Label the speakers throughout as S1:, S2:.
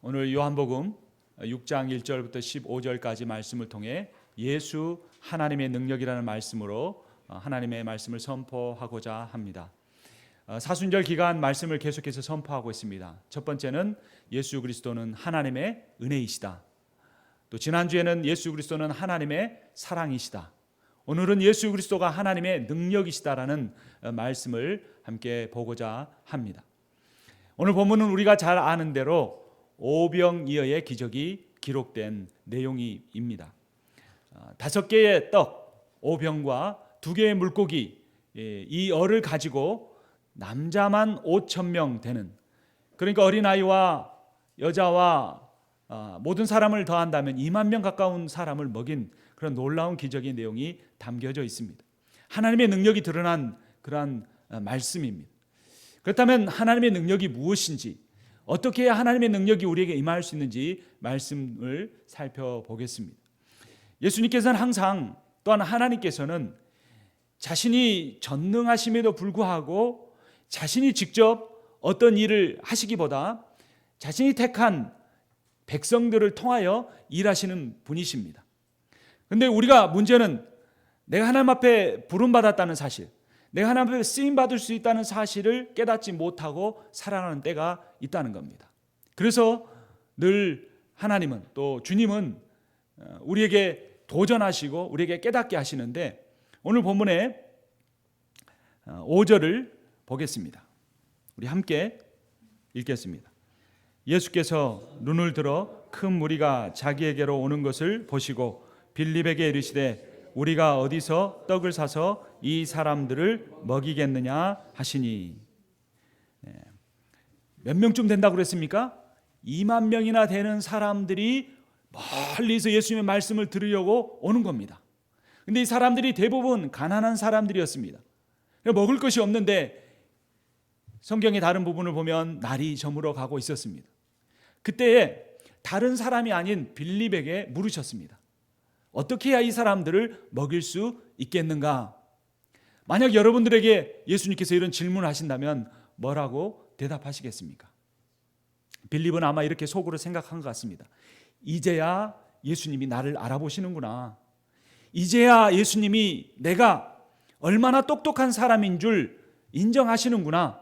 S1: 오늘 요한복음 6장 1절부터 15절까지 말씀을 통해 예수 하나님의 능력이라는 말씀으로 하나님의 말씀을 선포하고자 합니다. 사순절 기간 말씀을 계속해서 선포하고 있습니다. 첫 번째는 예수 그리스도는 하나님의 은혜이시다. 또 지난주에는 예수 그리스도는 하나님의 사랑이시다. 오늘은 예수 그리스도가 하나님의 능력이시다라는 말씀을 함께 보고자 합니다. 오늘 본문은 우리가 잘 아는 대로 오병이어의 기적이 기록된 내용입니다. 5개의 떡, 5병과 2개의 물고기, 이 어를 가지고 남자만 5,000명 되는, 그러니까 어린아이와 여자와 모든 사람을 더한다면 2만 명 가까운 사람을 먹인 그런 놀라운 기적의 내용이 담겨져 있습니다. 하나님의 능력이 드러난 그러한 말씀입니다. 그렇다면 하나님의 능력이 무엇인지, 어떻게 해야 하나님의 능력이 우리에게 임할 수 있는지 말씀을 살펴보겠습니다. 예수님께서는 항상, 또한 하나님께서는 자신이 전능하심에도 불구하고 자신이 직접 어떤 일을 하시기보다 자신이 택한 백성들을 통하여 일하시는 분이십니다. 그런데 우리가 문제는 내가 하나님 앞에 부름받았다는 사실, 내가 하나님 앞에 쓰임받을 수 있다는 사실을 깨닫지 못하고 살아가는 때가 있다는 겁니다. 그래서 늘 하나님은, 또 주님은 우리에게 도전하시고 우리에게 깨닫게 하시는데, 오늘 본문에 5절을 보겠습니다. 우리 함께 읽겠습니다. 예수께서 눈을 들어 큰 무리가 자기에게로 오는 것을 보시고 빌립에게 이르시되 우리가 어디서 떡을 사서 이 사람들을 먹이겠느냐 하시니. 몇 명쯤 된다고 그랬습니까? 2만 명이나 되는 사람들이 멀리서 예수님의 말씀을 들으려고 오는 겁니다. 근데 이 사람들이 대부분 가난한 사람들이었습니다. 먹을 것이 없는데 성경의 다른 부분을 보면 날이 저물어 가고 있었습니다. 그때에 다른 사람이 아닌 빌립에게 물으셨습니다. 어떻게 해야 이 사람들을 먹일 수 있겠는가? 만약 여러분들에게 예수님께서 이런 질문을 하신다면 뭐라고 대답하시겠습니까? 빌립은 아마 이렇게 속으로 생각한 것 같습니다. 이제야 예수님이 나를 알아보시는구나. 이제야 예수님이 내가 얼마나 똑똑한 사람인 줄 인정하시는구나.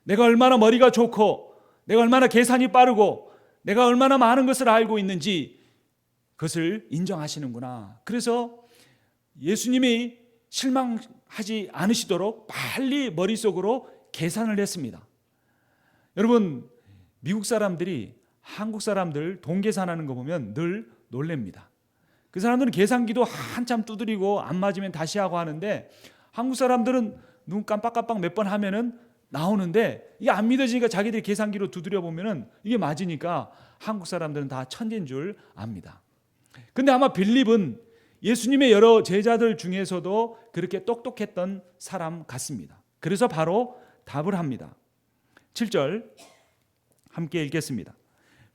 S1: 내가 얼마나 머리가 좋고, 내가 얼마나 계산이 빠르고, 내가 얼마나 많은 것을 알고 있는지 그것을 인정하시는구나. 그래서 예수님이 실망하지 않으시도록 빨리 머릿속으로 계산을 했습니다. 여러분, 미국 사람들이 한국 사람들 돈 계산하는 거 보면 늘 놀랍니다. 그 사람들은 계산기도 한참 두드리고 안 맞으면 다시 하고 하는데, 한국 사람들은 눈 깜빡깜빡 몇 번 하면은 나오는데 이게 안 믿어지니까 자기들이 계산기로 두드려 보면은 이게 맞으니까 한국 사람들은 다 천재인 줄 압니다. 근데 아마 빌립은 예수님의 여러 제자들 중에서도 그렇게 똑똑했던 사람 같습니다. 그래서 바로 답을 합니다. 7절 함께 읽겠습니다.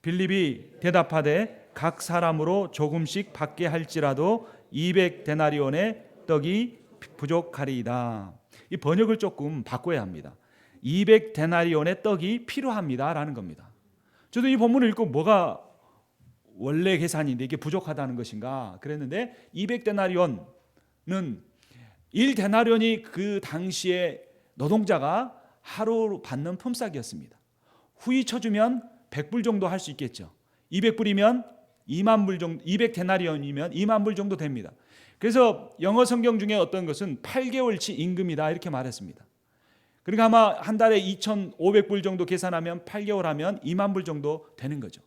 S1: 빌립이 대답하되 각 사람으로 조금씩 받게 할지라도 200데나리온의 떡이 부족하리이다. 이 번역을 조금 바꿔야 합니다. 200데나리온의 떡이 필요합니다라는 겁니다. 저도 이 본문을 읽고 뭐가 원래 계산인데 이게 부족하다는 것인가 그랬는데, 200데나리온은 1데나리온이 그 당시에 노동자가 하루 받는 품삯이었습니다. 후이 쳐주면 100불 정도 할 수 있겠죠. 200불이면 2만 불 정도, 200데나리온이면 2만 불 정도 됩니다. 그래서 영어 성경 중에 어떤 것은 8개월치 임금이다 이렇게 말했습니다. 그러니까 아마 한 달에 2,500불 정도 계산하면 8개월 하면 2만 불 정도 되는 거죠.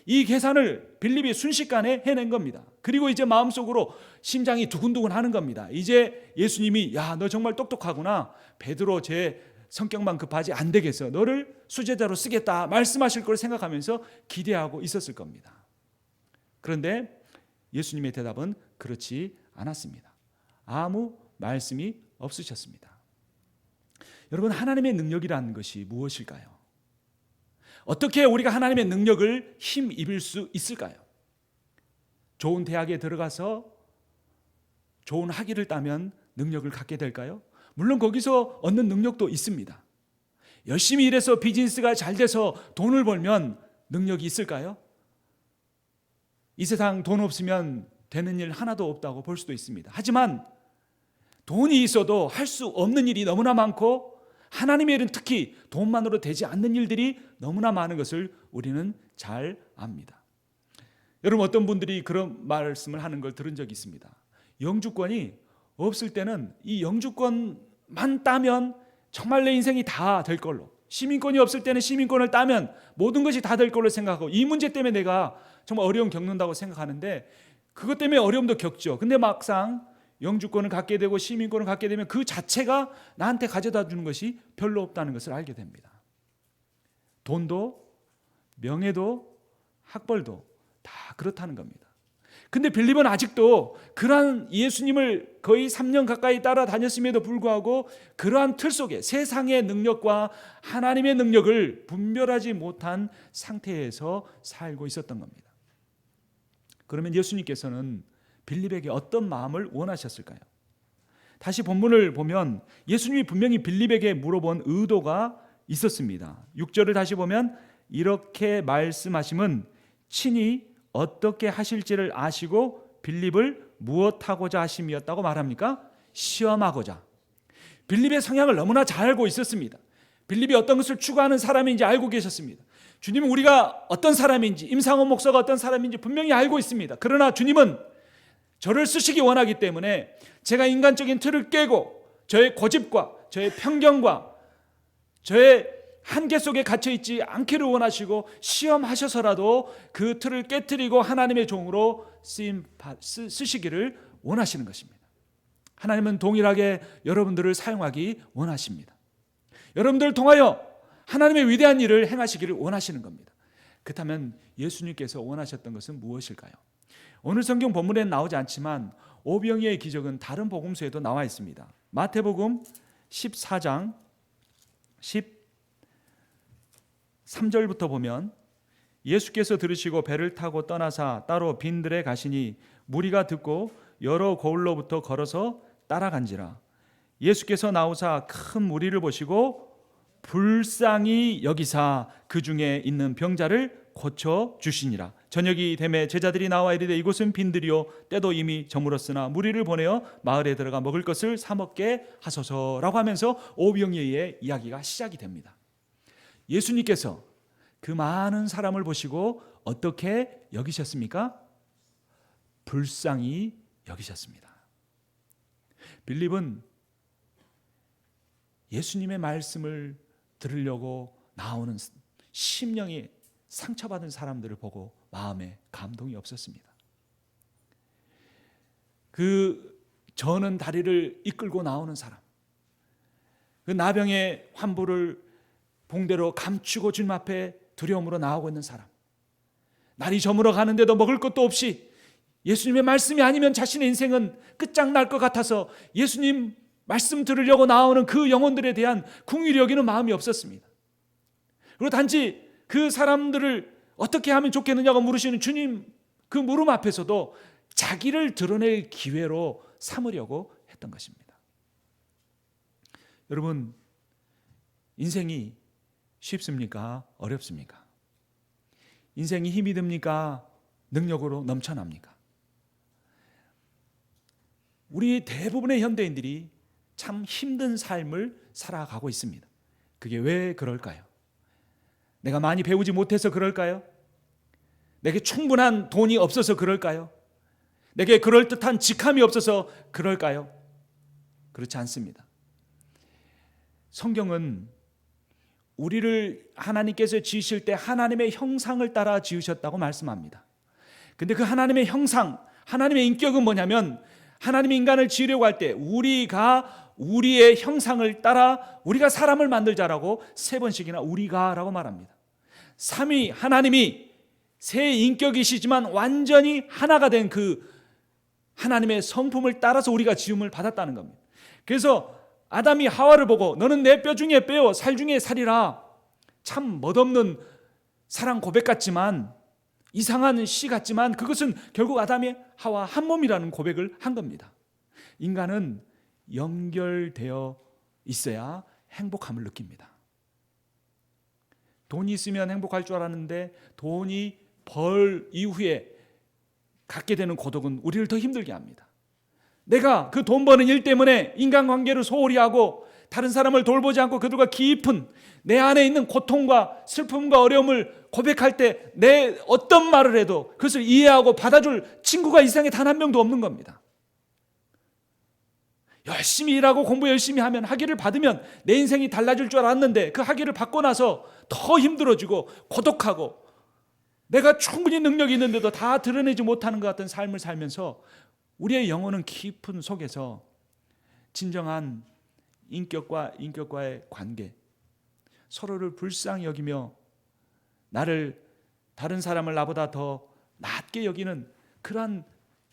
S1: 이 계산을 빌립이 순식간에 해낸 겁니다. 그리고 이제 마음속으로 심장이 두근두근 하는 겁니다. 이제 예수님이 야, 너 정말 똑똑하구나. 베드로 제 성격만 급하지 안 되겠어. 너를 수제자로 쓰겠다 말씀하실 걸 생각하면서 기대하고 있었을 겁니다. 그런데 예수님의 대답은 그렇지 않았습니다. 아무 말씀이 없으셨습니다. 여러분, 하나님의 능력이라는 것이 무엇일까요? 어떻게 우리가 하나님의 능력을 힘입을 수 있을까요? 좋은 대학에 들어가서 좋은 학위를 따면 능력을 갖게 될까요? 물론 거기서 얻는 능력도 있습니다. 열심히 일해서 비즈니스가 잘 돼서 돈을 벌면 능력이 있을까요? 이 세상 돈 없으면 되는 일 하나도 없다고 볼 수도 있습니다. 하지만 돈이 있어도 할 수 없는 일이 너무나 많고 하나님의 일은 특히 돈만으로 되지 않는 일들이 너무나 많은 것을 우리는 잘 압니다. 여러분, 어떤 분들이 그런 말씀을 하는 걸 들은 적이 있습니다. 영주권이 없을 때는 이 영주권만 따면 정말 내 인생이 다 될 걸로, 시민권이 없을 때는 시민권을 따면 모든 것이 다 될 걸로 생각하고, 이 문제 때문에 내가 정말 어려움 겪는다고 생각하는데 그것 때문에 어려움도 겪죠. 근데 막상 영주권을 갖게 되고 시민권을 갖게 되면 그 자체가 나한테 가져다 주는 것이 별로 없다는 것을 알게 됩니다. 돈도 명예도 학벌도 다 그렇다는 겁니다. 근데 빌립은 아직도 그러한 예수님을 거의 3년 가까이 따라다녔음에도 불구하고 그러한 틀 속에 세상의 능력과 하나님의 능력을 분별하지 못한 상태에서 살고 있었던 겁니다. 그러면 예수님께서는 빌립에게 어떤 마음을 원하셨을까요? 다시 본문을 보면 예수님이 분명히 빌립에게 물어본 의도가 있었습니다. 6절을 다시 보면 이렇게 말씀하심은 친히 어떻게 하실지를 아시고 빌립을 무엇하고자 하심이었다고 말합니까? 시험하고자. 빌립의 성향을 너무나 잘 알고 있었습니다. 빌립이 어떤 것을 추구하는 사람인지 알고 계셨습니다. 주님은 우리가 어떤 사람인지, 임상원 목사가 어떤 사람인지 분명히 알고 있습니다. 그러나 주님은 저를 쓰시기 원하기 때문에 제가 인간적인 틀을 깨고 저의 고집과 저의 편견과 저의 한계 속에 갇혀있지 않기를 원하시고 시험하셔서라도 그 틀을 깨트리고 하나님의 종으로 쓰시기를 원하시는 것입니다. 하나님은 동일하게 여러분들을 사용하기 원하십니다. 여러분들을 통하여 하나님의 위대한 일을 행하시기를 원하시는 겁니다. 그렇다면 예수님께서 원하셨던 것은 무엇일까요? 오늘 성경 본문에는 나오지 않지만 오병이어의 기적은 다른 복음서에도 나와 있습니다. 마태복음 14장 13절부터 보면 예수께서 들으시고 배를 타고 떠나사 따로 빈들에 가시니 무리가 듣고 여러 고을로부터 걸어서 따라간지라. 예수께서 나오사 큰 무리를 보시고 불쌍히 여기사 그 중에 있는 병자를 고쳐 주시니라. 저녁이 되매 제자들이 나와 이르되 이곳은 빈들이요 때도 이미 저물었으나 무리를 보내어 마을에 들어가 먹을 것을 사 먹게 하소서라고 하면서 오병이어의 이야기가 시작이 됩니다. 예수님께서 그 많은 사람을 보시고 어떻게 여기셨습니까? 불쌍히 여기셨습니다. 빌립은 예수님의 말씀을 들으려고 나오는 심령이 상처받은 사람들을 보고 마음에 감동이 없었습니다. 그 저는 다리를 이끌고 나오는 사람, 그 나병의 환부를 봉대로 감추고 주님 앞에 두려움으로 나오고 있는 사람, 날이 저물어 가는데도 먹을 것도 없이 예수님의 말씀이 아니면 자신의 인생은 끝장날 것 같아서 예수님 말씀 들으려고 나오는 그 영혼들에 대한 긍휼히 여기는 마음이 없었습니다. 그리고 단지 그 사람들을 어떻게 하면 좋겠느냐고 물으시는 주님 그 물음 앞에서도 자기를 드러낼 기회로 삼으려고 했던 것입니다. 여러분, 인생이 쉽습니까? 어렵습니까? 인생이 힘이 듭니까? 능력으로 넘쳐납니까? 우리 대부분의 현대인들이 참 힘든 삶을 살아가고 있습니다. 그게 왜 그럴까요? 내가 많이 배우지 못해서 그럴까요? 내게 충분한 돈이 없어서 그럴까요? 내게 그럴듯한 직함이 없어서 그럴까요? 그렇지 않습니다. 성경은 우리를 하나님께서 지으실 때 하나님의 형상을 따라 지으셨다고 말씀합니다. 근데 그 하나님의 형상, 하나님의 인격은 뭐냐면 하나님이 인간을 지으려고 할 때 우리가 우리의 형상을 따라 우리가 사람을 만들자라고 3번씩이나 우리가라고 말합니다. 삼위 하나님이 세 인격이시지만 완전히 하나가 된 그 하나님의 성품을 따라서 우리가 지음을 받았다는 겁니다. 그래서 아담이 하와를 보고 너는 내 뼈 중에 뼈요 살 중에 살이라, 참 멋없는 사랑 고백 같지만 이상한 시 같지만 그것은 결국 아담이 하와 한 몸이라는 고백을 한 겁니다. 인간은 연결되어 있어야 행복함을 느낍니다. 돈이 있으면 행복할 줄 알았는데 돈이 벌 이후에 갖게 되는 고독은 우리를 더 힘들게 합니다. 내가 그 돈 버는 일 때문에 인간관계를 소홀히 하고 다른 사람을 돌보지 않고 그들과 깊은 내 안에 있는 고통과 슬픔과 어려움을 고백할 때 내 어떤 말을 해도 그것을 이해하고 받아줄 친구가 이 세상에 단 한 명도 없는 겁니다. 열심히 일하고 공부 열심히 하면 학위를 받으면 내 인생이 달라질 줄 알았는데 그 학위를 받고 나서 더 힘들어지고 고독하고 내가 충분히 능력이 있는데도 다 드러내지 못하는 것 같은 삶을 살면서 우리의 영혼은 깊은 속에서 진정한 인격과 인격과의 관계, 서로를 불쌍히 여기며 나를 다른 사람을 나보다 더 낮게 여기는 그러한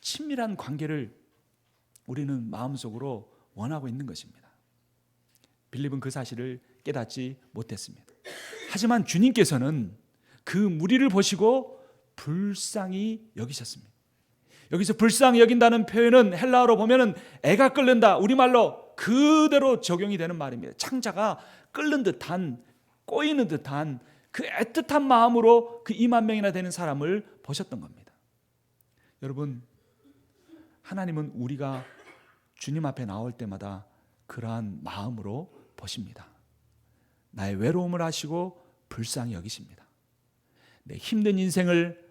S1: 친밀한 관계를 우리는 마음속으로 원하고 있는 것입니다. 빌립은 그 사실을 깨닫지 못했습니다. 하지만 주님께서는 그 무리를 보시고 불쌍히 여기셨습니다. 여기서 불쌍히 여긴다는 표현은 헬라어로 보면은 애가 끓는다, 우리말로 그대로 적용이 되는 말입니다. 창자가 끓는 듯한, 꼬이는 듯한 그 애틋한 마음으로 그 2만 명이나 되는 사람을 보셨던 겁니다. 여러분, 하나님은 우리가 주님 앞에 나올 때마다 그러한 마음으로 보십니다. 나의 외로움을 아시고 불쌍히 여기십니다. 내 힘든 인생을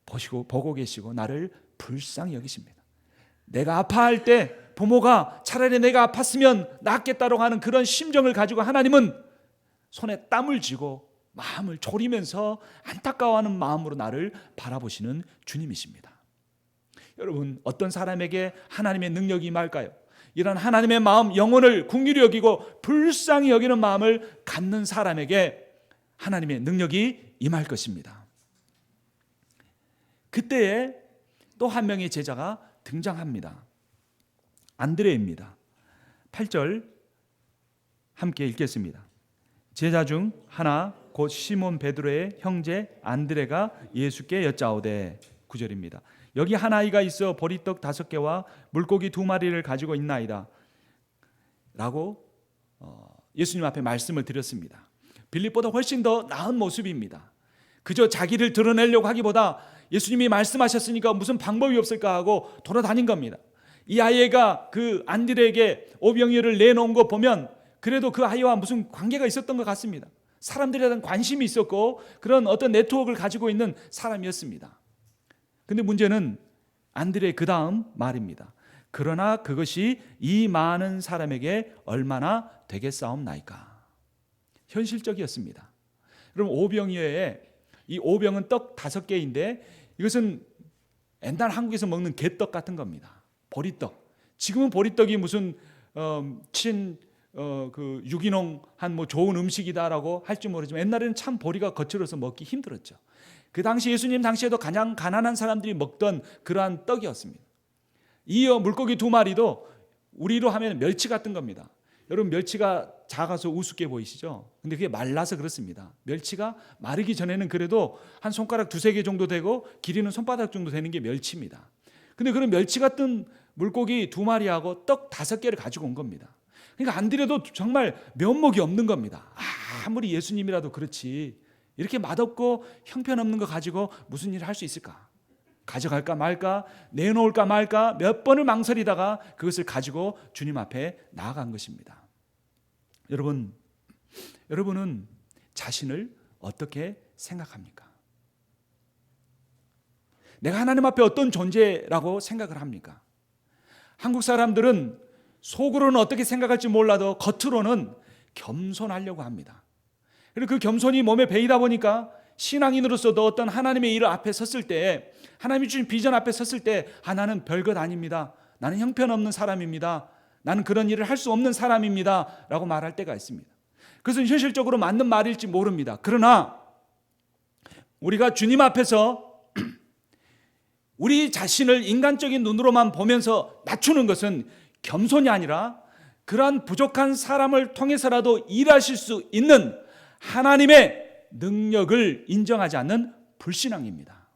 S1: 보고 계시고 나를 불쌍히 여기십니다. 내가 아파할 때 부모가 차라리 내가 아팠으면 낫겠다라고 하는 그런 심정을 가지고 하나님은 손에 땀을 쥐고 마음을 졸이면서 안타까워하는 마음으로 나를 바라보시는 주님이십니다. 여러분, 어떤 사람에게 하나님의 능력이 임할까요? 이런 하나님의 마음, 영혼을 긍휼히 여기고 불쌍히 여기는 마음을 갖는 사람에게 하나님의 능력이 임할 것입니다. 그때에 또 한 명의 제자가 등장합니다. 안드레입니다. 8절 함께 읽겠습니다. 제자 중 하나 곧 시몬 베드로의 형제 안드레가 예수께 여짜오되, 9절입니다. 여기 한 아이가 있어 보리떡 5개와 물고기 2마리를 가지고 있나이다 라고 예수님 앞에 말씀을 드렸습니다. 빌립보다 훨씬 더 나은 모습입니다. 그저 자기를 드러내려고 하기보다 예수님이 말씀하셨으니까 무슨 방법이 없을까 하고 돌아다닌 겁니다. 이 아이가 그 안드레에게 오병이어를 내놓은 거 보면 그래도 그 아이와 무슨 관계가 있었던 것 같습니다. 사람들에 대한 관심이 있었고 그런 어떤 네트워크를 가지고 있는 사람이었습니다. 근데 문제는 안드레의 그 다음 말입니다. 그러나 그것이 이 많은 사람에게 얼마나 되겠사옵나이까. 현실적이었습니다. 여러분, 오병이어에 이 오병은 떡 5개인데 이것은 옛날 한국에서 먹는 개떡 같은 겁니다. 보리떡. 지금은 보리떡이 무슨 유기농 한 뭐 좋은 음식이다라고 할지 모르지만 옛날에는 참 보리가 거칠어서 먹기 힘들었죠. 그 당시 예수님 당시에도 가장 가난한 사람들이 먹던 그러한 떡이었습니다. 이어 물고기 2마리도 우리로 하면 멸치 같은 겁니다. 여러분, 멸치가 작아서 우습게 보이시죠? 근데 그게 말라서 그렇습니다. 멸치가 마르기 전에는 그래도 한 손가락 2-3개 정도 되고 길이는 손바닥 정도 되는 게 멸치입니다. 근데 그런 멸치 같은 물고기 2마리하고 떡 5개를 가지고 온 겁니다. 그러니까 안드레도 정말 면목이 없는 겁니다. 아무리 예수님이라도 그렇지 이렇게 맛없고 형편없는 거 가지고 무슨 일을 할 수 있을까? 가져갈까 말까, 내놓을까 말까 몇 번을 망설이다가 그것을 가지고 주님 앞에 나아간 것입니다. 여러분은 자신을 어떻게 생각합니까? 내가 하나님 앞에 어떤 존재라고 생각을 합니까? 한국 사람들은 속으로는 어떻게 생각할지 몰라도 겉으로는 겸손하려고 합니다. 그리고 그 겸손이 몸에 배이다 보니까 신앙인으로서도 어떤 하나님의 일 앞에 섰을 때, 하나님이 주신 비전 앞에 섰을 때, 나는 별것 아닙니다. 나는 형편없는 사람입니다. 나는 그런 일을 할 수 없는 사람입니다. 라고 말할 때가 있습니다. 그것은 현실적으로 맞는 말일지 모릅니다. 그러나 우리가 주님 앞에서 우리 자신을 인간적인 눈으로만 보면서 낮추는 것은 겸손이 아니라 그러한 부족한 사람을 통해서라도 일하실 수 있는 하나님의 능력을 인정하지 않는 불신앙입니다.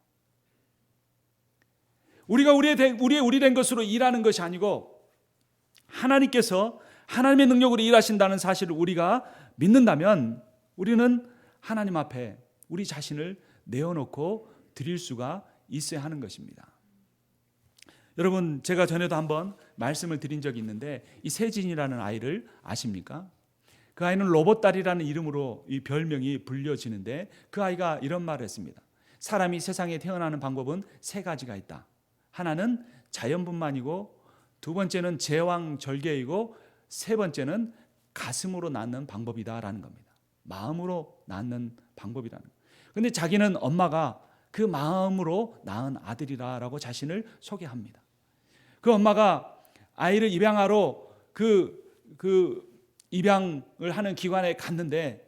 S1: 우리가 우리 된 것으로 일하는 것이 아니고 하나님께서 하나님의 능력으로 일하신다는 사실을 우리가 믿는다면 우리는 하나님 앞에 우리 자신을 내어놓고 드릴 수가 있어야 하는 것입니다. 여러분, 제가 전에도 한번 말씀을 드린 적이 있는데 이 세진이라는 아이를 아십니까? 그 아이는 로봇딸이라는 이름으로 이 별명이 불려지는데 그 아이가 이런 말을 했습니다. 사람이 세상에 태어나는 방법은 세 가지가 있다. 하나는 자연분만이고, 두 번째는 제왕절개이고, 세 번째는 가슴으로 낳는 방법이다라는 겁니다. 마음으로 낳는 방법이라는 거예요. 근데 자기는 엄마가 그 마음으로 낳은 아들이라고 자신을 소개합니다. 그 엄마가 아이를 입양하러 그 입양을 하는 기관에 갔는데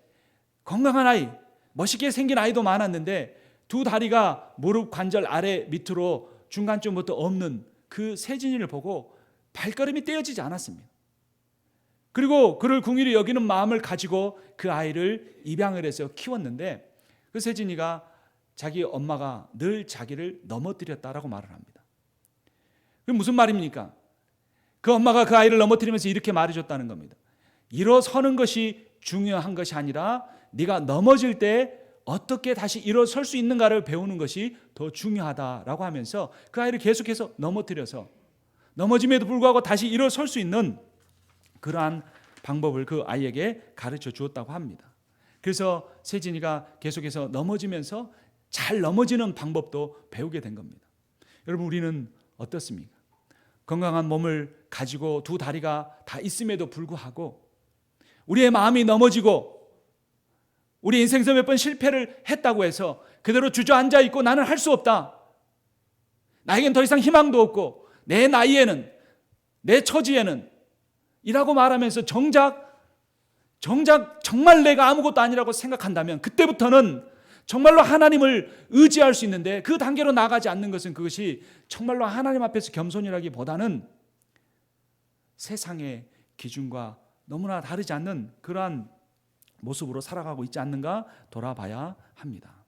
S1: 건강한 아이, 멋있게 생긴 아이도 많았는데 두 다리가 무릎 관절 아래 밑으로 중간쯤부터 없는 그 세진이를 보고 발걸음이 떼어지지 않았습니다. 그리고 그를 궁일이 여기는 마음을 가지고 그 아이를 입양을 해서 키웠는데 그 세진이가 자기 엄마가 늘 자기를 넘어뜨렸다라고 말을 합니다. 그게 무슨 말입니까? 그 엄마가 그 아이를 넘어뜨리면서 이렇게 말해줬다는 겁니다. 일어서는 것이 중요한 것이 아니라 네가 넘어질 때 어떻게 다시 일어설 수 있는가를 배우는 것이 더 중요하다라고 하면서 그 아이를 계속해서 넘어뜨려서 넘어짐에도 불구하고 다시 일어설 수 있는 그러한 방법을 그 아이에게 가르쳐 주었다고 합니다. 그래서 세진이가 계속해서 넘어지면서 잘 넘어지는 방법도 배우게 된 겁니다. 여러분, 우리는 어떻습니까? 건강한 몸을 가지고 두 다리가 다 있음에도 불구하고 우리의 마음이 넘어지고 우리 인생에서 몇 번 실패를 했다고 해서 그대로 주저앉아 있고 나는 할 수 없다, 나에겐 더 이상 희망도 없고 내 나이에는, 내 처지에는 이라고 말하면서 정작 정말 내가 아무것도 아니라고 생각한다면 그때부터는 정말로 하나님을 의지할 수 있는데 그 단계로 나가지 않는 것은 그것이 정말로 하나님 앞에서 겸손이라기보다는 세상의 기준과 너무나 다르지 않는 그러한 모습으로 살아가고 있지 않는가 돌아봐야 합니다.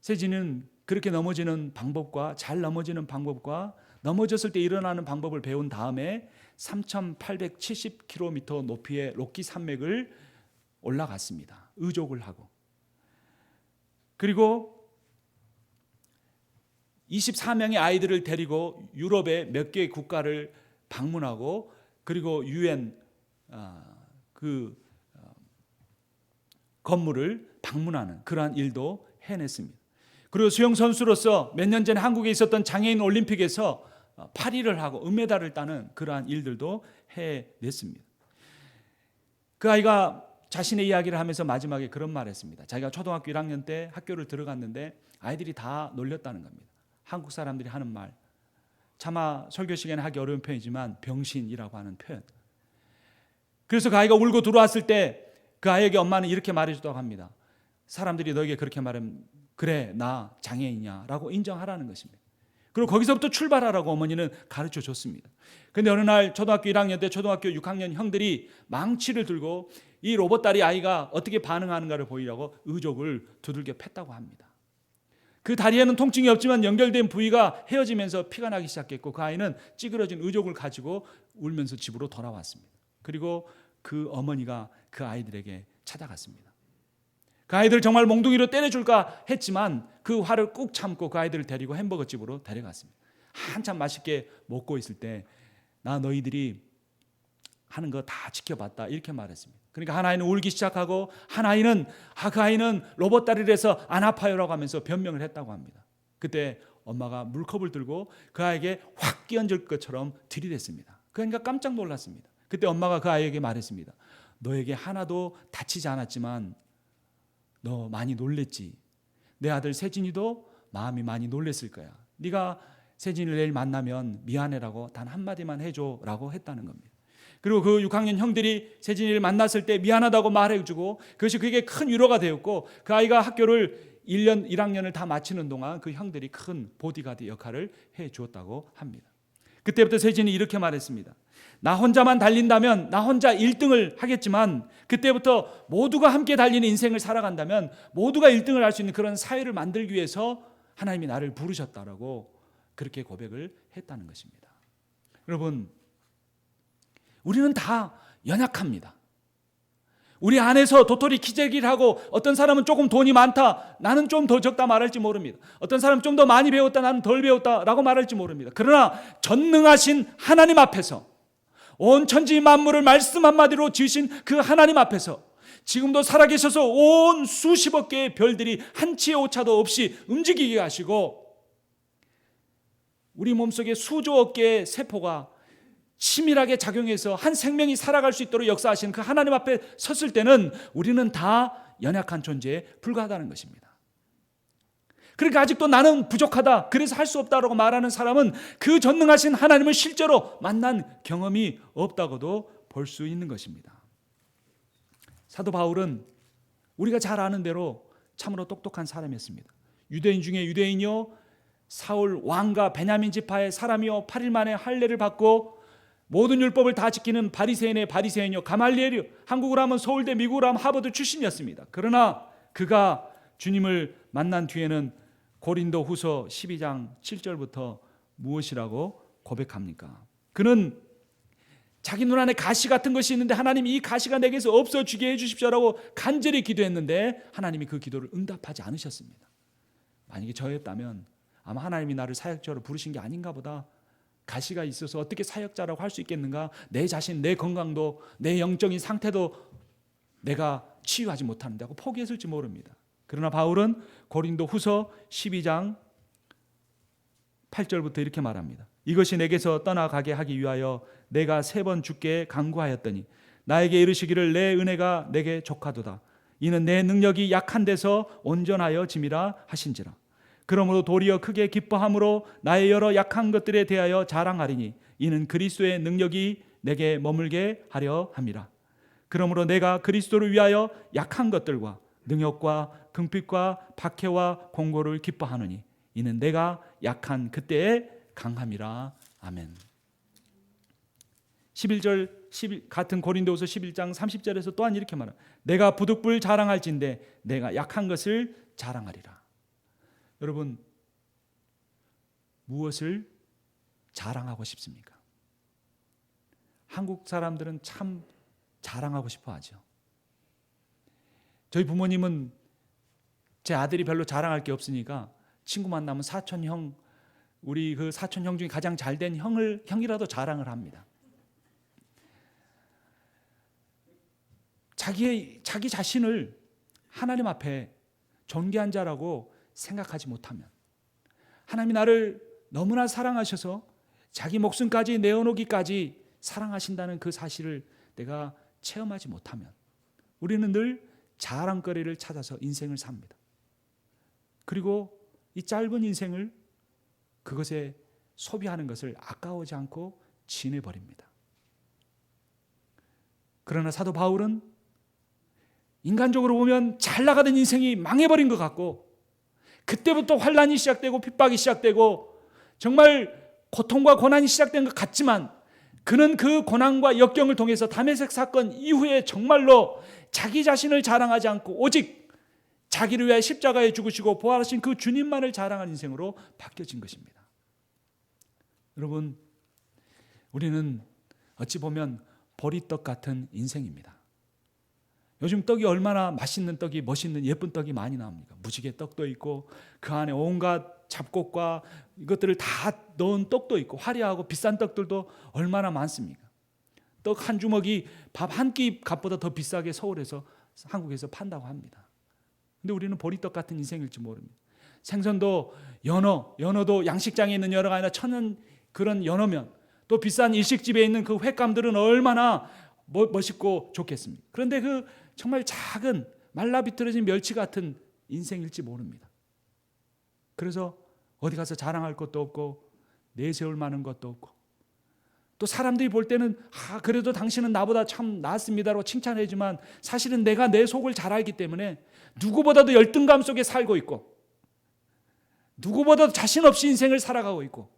S1: 세진은 그렇게 넘어지는 방법과 잘 넘어지는 방법과 넘어졌을 때 일어나는 방법을 배운 다음에 3,870km 높이의 로키 산맥을 올라갔습니다. 의족을 하고. 그리고 24명의 아이들을 데리고 유럽의 몇 개의 국가를 방문하고 그리고 UN 건물을 방문하는 그러한 일도 해냈습니다. 그리고 수영선수로서 몇 년 전에 한국에 있었던 장애인 올림픽에서 8위를 하고 은메달을 따는 그러한 일들도 해냈습니다. 그 아이가 자신의 이야기를 하면서 마지막에 그런 말을 했습니다. 자기가 초등학교 1학년 때 학교를 들어갔는데 아이들이 다 놀렸다는 겁니다. 한국 사람들이 하는 말, 차마 설교 시간에 하기 어려운 표현이지만 병신이라고 하는 표현. 그래서 그 아이가 울고 들어왔을 때 그 아이에게 엄마는 이렇게 말해줬다고 합니다. 사람들이 너에게 그렇게 말하면 그래, 나 장애인이야 라고 인정하라는 것입니다. 그리고 거기서부터 출발하라고 어머니는 가르쳐 줬습니다. 그런데 어느 날 초등학교 1학년 때 초등학교 6학년 형들이 망치를 들고 이 로봇다리 아이가 어떻게 반응하는가를 보이려고 의족을 두들겨 팼다고 합니다. 그 다리에는 통증이 없지만 연결된 부위가 헤어지면서 피가 나기 시작했고 그 아이는 찌그러진 의족을 가지고 울면서 집으로 돌아왔습니다. 그리고 그 어머니가 그 아이들에게 찾아갔습니다. 그 아이들 정말 몽둥이로 때려줄까 했지만 그 화를 꾹 참고 그 아이들을 데리고 햄버거 집으로 데려갔습니다. 한참 맛있게 먹고 있을 때 나 너희들이 하는 거 다 지켜봤다 이렇게 말했습니다. 그러니까 한 아이는 울기 시작하고 한 아이는 그 아이는 로봇다리를 해서 안 아파요라고 하면서 변명을 했다고 합니다. 그때 엄마가 물컵을 들고 그 아이에게 확 끼얹을 것처럼 들이댔습니다. 그러니까 깜짝 놀랐습니다. 그때 엄마가 그 아이에게 말했습니다. 너에게 하나도 다치지 않았지만 너 많이 놀랬지. 내 아들 세진이도 마음이 많이 놀랬을 거야. 네가 세진이를 내일 만나면 미안해라고 단 한마디만 해줘라고 했다는 겁니다. 그리고 그 6학년 형들이 세진이를 만났을 때 미안하다고 말해주고 그것이 그에게 큰 위로가 되었고 그 아이가 학교를 1학년을 다 마치는 동안 그 형들이 큰 보디가드 역할을 해주었다고 합니다. 그때부터 세진이 이렇게 말했습니다. 나 혼자만 달린다면 나 혼자 1등을 하겠지만 그때부터 모두가 함께 달리는 인생을 살아간다면 모두가 1등을 할 수 있는 그런 사회를 만들기 위해서 하나님이 나를 부르셨다라고 그렇게 고백을 했다는 것입니다. 여러분, 우리는 다 연약합니다. 우리 안에서 도토리 키재기를 하고 어떤 사람은 조금 돈이 많다, 나는 좀 더 적다 말할지 모릅니다. 어떤 사람은 좀 더 많이 배웠다, 나는 덜 배웠다라고 말할지 모릅니다. 그러나 전능하신 하나님 앞에서, 온 천지 만물을 말씀 한마디로 지으신 그 하나님 앞에서 지금도 살아계셔서 온 수십억 개의 별들이 한치의 오차도 없이 움직이게 하시고 우리 몸속에 수조억 개의 세포가 치밀하게 작용해서 한 생명이 살아갈 수 있도록 역사하시는 그 하나님 앞에 섰을 때는 우리는 다 연약한 존재에 불과하다는 것입니다. 그러니까 아직도 나는 부족하다, 그래서 할 수 없다라고 말하는 사람은 그 전능하신 하나님을 실제로 만난 경험이 없다고도 볼 수 있는 것입니다. 사도 바울은 우리가 잘 아는 대로 참으로 똑똑한 사람이었습니다. 유대인 중에 유대인이요, 사울 왕과 베냐민 지파의 사람이요, 8일 만에 할례를 받고 모든 율법을 다 지키는 바리새인의 바리새인이요, 가말리엘이요, 한국으로 하면 서울대, 미국으로 하면 하버드 출신이었습니다. 그러나 그가 주님을 만난 뒤에는 고린도 후서 12장 7절부터 무엇이라고 고백합니까? 그는 자기 눈 안에 가시 같은 것이 있는데 하나님 이 가시가 내게서 없어지게 해주십시오라고 간절히 기도했는데 하나님이 그 기도를 응답하지 않으셨습니다. 만약에 저였다면 아마 하나님이 나를 사역자로 부르신 게 아닌가 보다, 가시가 있어서 어떻게 사역자라고 할 수 있겠는가, 내 자신, 내 건강도, 내 영적인 상태도 내가 치유하지 못하는데 하고 포기했을지 모릅니다. 그러나 바울은 고린도 후서 12장 8절부터 이렇게 말합니다. 이것이 내게서 떠나가게 하기 위하여 내가 3번 주께 간구하였더니 나에게 이르시기를 내 은혜가 내게 족하도다. 이는 내 능력이 약한 데서 온전하여 짐이라 하신지라. 그러므로 도리어 크게 기뻐함으로 나의 여러 약한 것들에 대하여 자랑하리니 이는 그리스도의 능력이 내게 머물게 하려 함이라. 그러므로 내가 그리스도를 위하여 약한 것들과 능욕과 궁핍과 박해와 공고를 기뻐하노니 이는 내가 약한 그때에 강함이라. 아멘. 11절 같은 고린도후서 11장 30절에서 또한 이렇게 말합니다. 내가 부득불 자랑할진대 내가 약한 것을 자랑하리라. 여러분, 무엇을 자랑하고 싶습니까? 한국 사람들은 참 자랑하고 싶어 하죠. 저희 부모님은 제 아들이 별로 자랑할 게 없으니까 친구 만나면 사촌 형, 우리 그 사촌 형 중에 가장 잘된 형이라도 자랑을 합니다. 자기 자신을 하나님 앞에 존귀한 자라고 생각하지 못하면, 하나님이 나를 너무나 사랑하셔서 자기 목숨까지 내어놓기까지 사랑하신다는 그 사실을 내가 체험하지 못하면 우리는 늘 자랑거리를 찾아서 인생을 삽니다. 그리고 이 짧은 인생을 그것에 소비하는 것을 아까워하지 않고 지내버립니다. 그러나 사도 바울은 인간적으로 보면 잘 나가던 인생이 망해버린 것 같고, 그때부터 환난이 시작되고 핍박이 시작되고 정말 고통과 고난이 시작된 것 같지만, 그는 그 고난과 역경을 통해서 다메섹 사건 이후에 정말로 자기 자신을 자랑하지 않고 오직 자기를 위해 십자가에 죽으시고 부활하신 그 주님만을 자랑하는 인생으로 바뀌어진 것입니다. 여러분, 우리는 어찌 보면 보리떡 같은 인생입니다. 요즘 떡이 얼마나 맛있는 떡이, 멋있는 예쁜 떡이 많이 나옵니까? 무지개 떡도 있고 그 안에 온갖 잡곡과 이것들을 다 넣은 떡도 있고 화려하고 비싼 떡들도 얼마나 많습니까? 떡 한 주먹이 밥 한 끼 값보다 더 비싸게 서울에서, 한국에서 판다고 합니다. 근데 우리는 보리떡 같은 인생일지 모릅니다. 생선도 연어도 양식장에 있는 연어가 아니라 천연 그런 연어면, 또 비싼 일식집에 있는 그 횟감들은 얼마나 멋있고 좋겠습니까? 그런데 그 정말 작은 말라비틀어진 멸치 같은 인생일지 모릅니다. 그래서 어디 가서 자랑할 것도 없고 내세울 만한 것도 없고, 또 사람들이 볼 때는 그래도 당신은 나보다 참 낫습니다라고 칭찬해주지만 사실은 내가 내 속을 잘 알기 때문에 누구보다도 열등감 속에 살고 있고, 누구보다도 자신 없이 인생을 살아가고 있고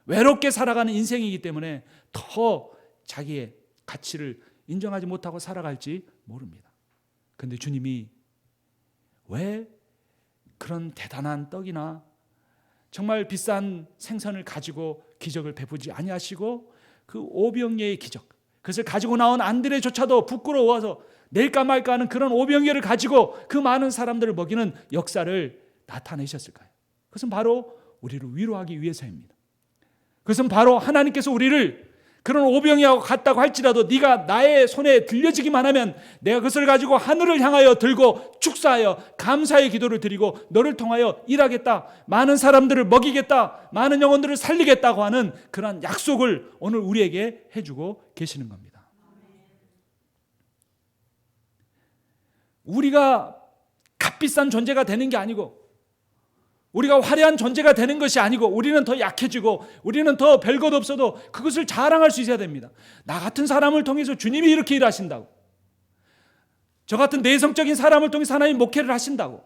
S1: 외롭게 살아가는 인생이기 때문에 더 자기의 가치를 인정하지 못하고 살아갈지 모릅니다. 그런데 주님이 왜 그런 대단한 떡이나 정말 비싼 생선을 가지고 기적을 베푸지 아니하시고 그 오병이의 기적, 그것을 가지고 나온 안드레조차도 부끄러워서 낼까 말까 하는 그런 오병이어를 가지고 그 많은 사람들을 먹이는 역사를 나타내셨을까요? 그것은 바로 우리를 위로하기 위해서입니다. 그것은 바로 하나님께서 우리를 그런 오병이하고 같다고 할지라도 네가 나의 손에 들려지기만 하면 내가 그것을 가지고 하늘을 향하여 들고 축사하여 감사의 기도를 드리고 너를 통하여 일하겠다, 많은 사람들을 먹이겠다, 많은 영혼들을 살리겠다고 하는 그런 약속을 오늘 우리에게 해주고 계시는 겁니다. 우리가 값비싼 존재가 되는 게 아니고, 우리가 화려한 존재가 되는 것이 아니고, 우리는 더 약해지고 우리는 더 별것 없어도 그것을 자랑할 수 있어야 됩니다. 나 같은 사람을 통해서 주님이 이렇게 일하신다고, 저 같은 내성적인 사람을 통해서 하나님 목회를 하신다고,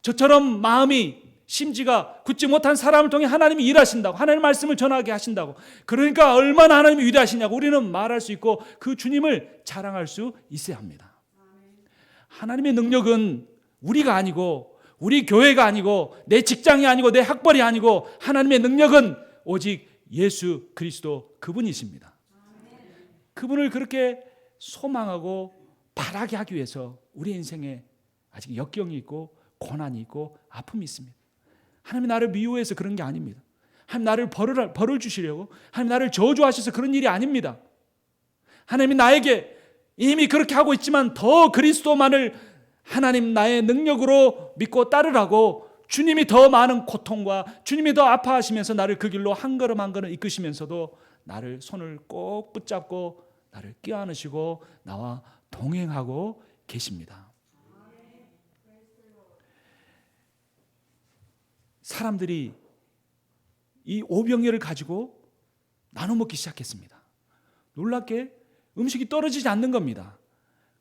S1: 저처럼 마음이 심지가 굳지 못한 사람을 통해 하나님이 일하신다고, 하나님의 말씀을 전하게 하신다고, 그러니까 얼마나 하나님이 위대하시냐고 우리는 말할 수 있고 그 주님을 자랑할 수 있어야 합니다. 하나님의 능력은 우리가 아니고, 우리 교회가 아니고, 내 직장이 아니고, 내 학벌이 아니고, 하나님의 능력은 오직 예수 그리스도 그분이십니다. 그분을 그렇게 소망하고 바라게 하기 위해서 우리 인생에 아직 역경이 있고 고난이 있고 아픔이 있습니다. 하나님이 나를 미워해서 그런 게 아닙니다. 하나님 나를 벌을 주시려고, 하나님 나를 저주하셔서 그런 일이 아닙니다. 하나님이 나에게 이미 그렇게 하고 있지만 더 그리스도만을 하나님 나의 능력으로 믿고 따르라고 주님이 더 많은 고통과 주님이 더 아파하시면서 나를 그 길로 한 걸음 한 걸음 이끄시면서도 나를 손을 꼭 붙잡고 나를 껴안으시고 나와 동행하고 계십니다. 사람들이 이 오병이어를 가지고 나눠 먹기 시작했습니다. 놀랍게 음식이 떨어지지 않는 겁니다.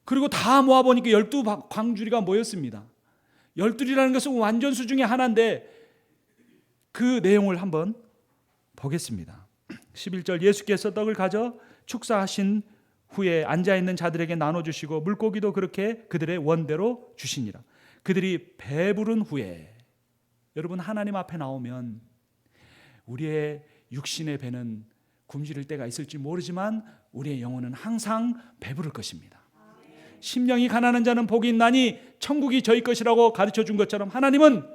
S1: 그리고 다 모아보니까 12광주리가 모였습니다. 12이라는 것은 완전수 중에 하나인데 그 내용을 한번 보겠습니다. 11절, 예수께서 떡을 가져 축사하신 후에 앉아있는 자들에게 나눠주시고 물고기도 그렇게 그들의 원대로 주시니라. 그들이 배부른 후에, 여러분 하나님 앞에 나오면 우리의 육신의 배는 굶주릴 때가 있을지 모르지만 우리의 영혼은 항상 배부를 것입니다. 심령이 가난한 자는 복이 있나니 천국이 저희 것이라고 가르쳐 준 것처럼 하나님은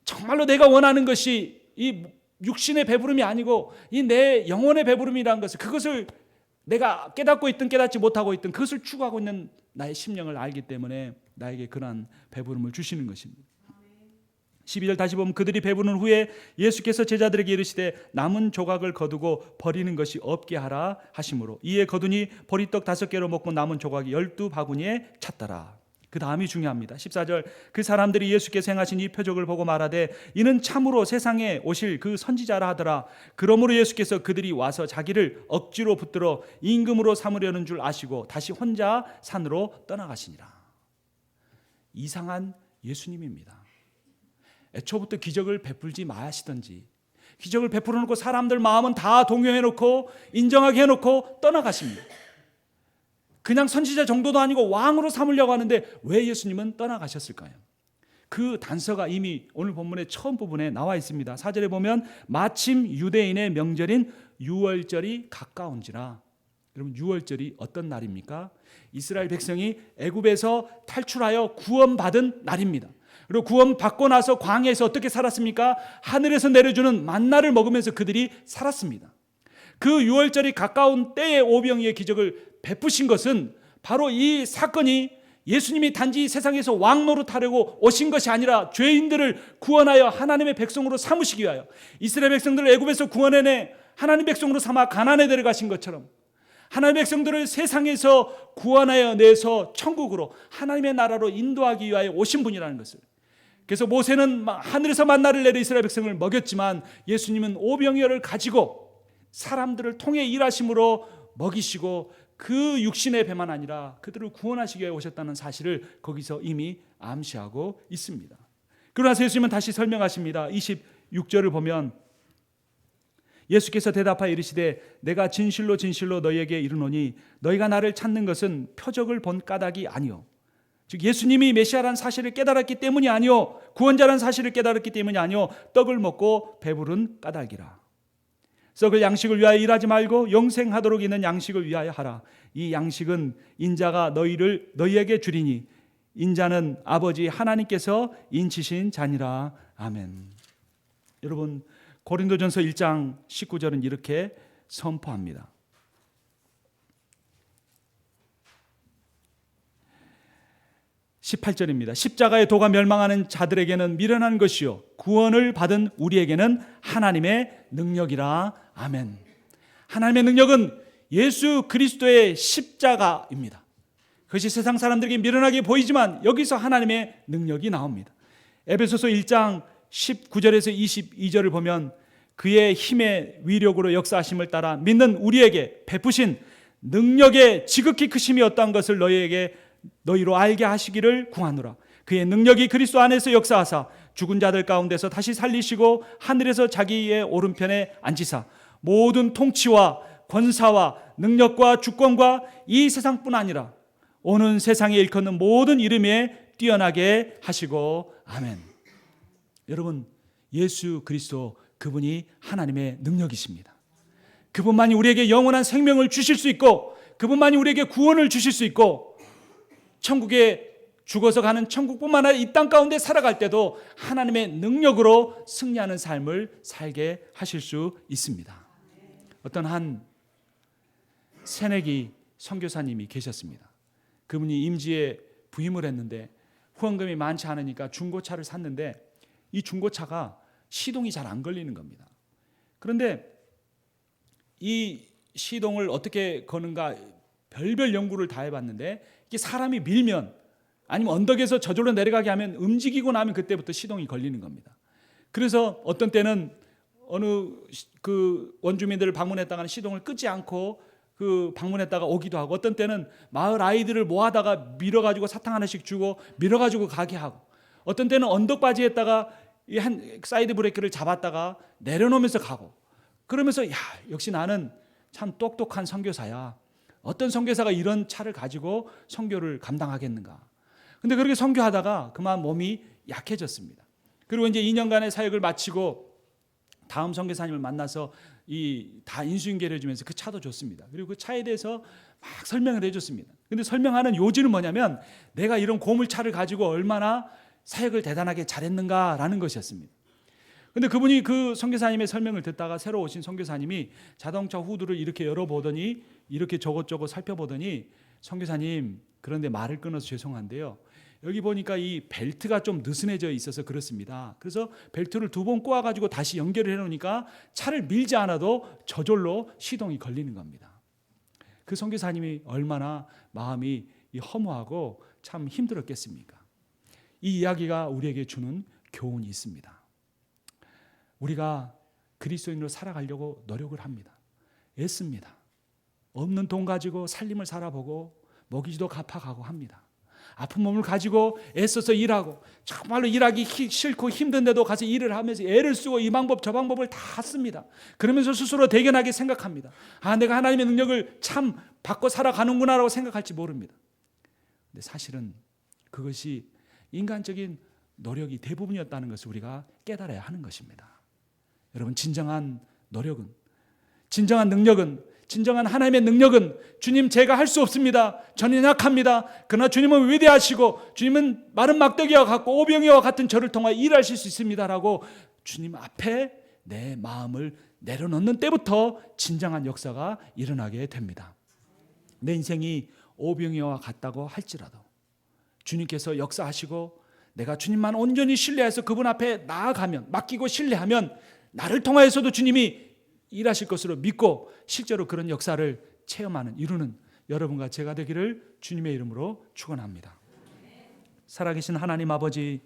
S1: 정말로 내가 원하는 것이 이 육신의 배부름이 아니고 이 내 영혼의 배부름이라는 것을, 그것을 내가 깨닫고 있든 깨닫지 못하고 있든 그것을 추구하고 있는 나의 심령을 알기 때문에 나에게 그러한 배부름을 주시는 것입니다. 12절 다시 보면 그들이 배부른 후에 예수께서 제자들에게 이르시되 남은 조각을 거두고 버리는 것이 없게 하라 하심으로 이에 거두니 보리떡 5개로 먹고 남은 조각이 12바구니에 찼더라. 그 다음이 중요합니다. 14절, 그 사람들이 예수께서 행하신 이 표적을 보고 말하되 이는 참으로 세상에 오실 그 선지자라 하더라. 그러므로 예수께서 그들이 와서 자기를 억지로 붙들어 임금으로 삼으려는 줄 아시고 다시 혼자 산으로 떠나가시니라. 이상한 예수님입니다. 애초부터 기적을 베풀지 마시던지, 기적을 베풀어 놓고 사람들 마음은 다 동요해 놓고 인정하게 해놓고 떠나가십니다. 그냥 선지자 정도도 아니고 왕으로 삼으려고 하는데 왜 예수님은 떠나가셨을까요? 그 단서가 이미 오늘 본문의 처음 부분에 나와 있습니다. 4절에 보면 마침 유대인의 명절인 유월절이 가까운지라. 여러분, 유월절이 어떤 날입니까? 이스라엘 백성이 애굽에서 탈출하여 구원받은 날입니다. 그리고 구원받고 나서 광야에서 어떻게 살았습니까? 하늘에서 내려주는 만나를 먹으면서 그들이 살았습니다. 그 유월절이 가까운 때에 오병이의 기적을 베푸신 것은 바로 이 사건이 예수님이 단지 세상에서 왕 노릇하려고 오신 것이 아니라 죄인들을 구원하여 하나님의 백성으로 삼으시기 위하여, 이스라엘 백성들을 애굽에서 구원해내 하나님 백성으로 삼아 가나안에 데려가신 것처럼 하나님의 백성들을 세상에서 구원하여 내서 천국으로 하나님의 나라로 인도하기 위하여 오신 분이라는 것을. 그래서 모세는 하늘에서 만나를 내려 이스라엘 백성을 먹였지만 예수님은 오병이어를 가지고 사람들을 통해 일하심으로 먹이시고 그 육신의 배만 아니라 그들을 구원하시기 위해 오셨다는 사실을 거기서 이미 암시하고 있습니다. 그러나 예수님은 다시 설명하십니다. 26절을 보면 예수께서 대답하여 이르시되 내가 진실로 진실로 너희에게 이르노니 너희가 나를 찾는 것은 표적을 본 까닭이 아니요, 즉 예수님이 메시아라는 사실을 깨달았기 때문이 아니요, 구원자라는 사실을 깨달았기 때문이 아니요, 떡을 먹고 배부른 까닭이라. 썩을 양식을 위하여 일하지 말고 영생하도록 있는 양식을 위하여 하라. 이 양식은 인자가 너희에게 주리니 인자는 아버지 하나님께서 인치신 자니라. 아멘. 여러분, 고린도전서 1장 19절은 이렇게 선포합니다. 18절입니다. 십자가의 도가 멸망하는 자들에게는 미련한 것이요 구원을 받은 우리에게는 하나님의 능력이라. 아멘. 하나님의 능력은 예수 그리스도의 십자가입니다. 그것이 세상 사람들에게 미련하게 보이지만 여기서 하나님의 능력이 나옵니다. 에베소서 1장 19절에서 22절을 보면 그의 힘의 위력으로 역사하심을 따라 믿는 우리에게 베푸신 능력의 지극히 크심이 어떠한 것을 너희로 알게 하시기를 구하노라. 그의 능력이 그리스도 안에서 역사하사 죽은 자들 가운데서 다시 살리시고 하늘에서 자기의 오른편에 앉히사 모든 통치와 권사와 능력과 주권과 이 세상뿐 아니라 오는 세상에 일컫는 모든 이름에 뛰어나게 하시고. 아멘. 여러분, 예수 그리스도 그분이 하나님의 능력이십니다. 그분만이 우리에게 영원한 생명을 주실 수 있고 그분만이 우리에게 구원을 주실 수 있고 천국에 죽어서 가는 천국뿐만 아니라 이 땅 가운데 살아갈 때도 하나님의 능력으로 승리하는 삶을 살게 하실 수 있습니다. 어떤 한 새내기 선교사님이 계셨습니다. 그분이 임지에 부임을 했는데 후원금이 많지 않으니까 중고차를 샀는데 이 중고차가 시동이 잘 안 걸리는 겁니다. 그런데 이 시동을 어떻게 거는가 별별 연구를 다 해봤는데 이게 사람이 밀면 아니면 언덕에서 저절로 내려가게 하면 움직이고 나면 그때부터 시동이 걸리는 겁니다. 그래서 어떤 때는 어느 그 원주민들을 방문했다가는 시동을 끄지 않고 그 방문했다가 오기도 하고 어떤 때는 마을 아이들을 모아다가 밀어가지고 사탕 하나씩 주고 밀어가지고 가게 하고 어떤 때는 언덕바지에다가 한 사이드 브레이크를 잡았다가 내려놓으면서 가고 그러면서 야 역시 나는 참 똑똑한 선교사야. 어떤 선교사가 이런 차를 가지고 선교를 감당하겠는가. 근데 그렇게 선교하다가 그만 몸이 약해졌습니다. 그리고 이제 2년간의 사역을 마치고 다음 선교사님을 만나서 다 인수인계를 해주면서 그 차도 줬습니다. 그리고 그 차에 대해서 막 설명을 해줬습니다. 근데 설명하는 요지는 뭐냐면 내가 이런 고물차를 가지고 얼마나 사역을 대단하게 잘했는가라는 것이었습니다. 근데 그분이 그 선교사님의 설명을 듣다가 새로 오신 선교사님이 자동차 후드를 이렇게 열어보더니 이렇게 저것저것 살펴보더니 선교사님 그런데 말을 끊어서 죄송한데요. 여기 보니까 이 벨트가 좀 느슨해져 있어서 그렇습니다. 그래서 벨트를 2번 꼬아가지고 다시 연결을 해놓으니까 차를 밀지 않아도 저절로 시동이 걸리는 겁니다. 그 선교사님이 얼마나 마음이 허무하고 참 힘들었겠습니까? 이 이야기가 우리에게 주는 교훈이 있습니다. 우리가 그리스도인으로 살아가려고 노력을 합니다. 애씁니다. 없는 돈 가지고 살림을 살아보고 먹이지도 갚아가고 합니다. 아픈 몸을 가지고 애써서 일하고 정말로 일하기 싫고 힘든데도 가서 일을 하면서 애를 쓰고 이 방법 저 방법을 다 씁니다. 그러면서 스스로 대견하게 생각합니다. 내가 하나님의 능력을 참 받고 살아가는구나 라고 생각할지 모릅니다. 근데 사실은 그것이 인간적인 노력이 대부분이었다는 것을 우리가 깨달아야 하는 것입니다. 여러분, 진정한 노력은, 진정한 능력은, 진정한 하나님의 능력은 주님 제가 할 수 없습니다. 저는 약합니다. 그러나 주님은 위대하시고 주님은 마른 막대기와 같고 오병이와 같은 저를 통하여 일하실 수 있습니다라고 주님 앞에 내 마음을 내려놓는 때부터 진정한 역사가 일어나게 됩니다. 내 인생이 오병이와 같다고 할지라도 주님께서 역사하시고 내가 주님만 온전히 신뢰해서 그분 앞에 나아가면 맡기고 신뢰하면 나를 통하여서도 주님이 일하실 것으로 믿고 실제로 그런 역사를 체험하는 이루는 여러분과 제가 되기를 주님의 이름으로 축원합니다. 살아계신 하나님 아버지,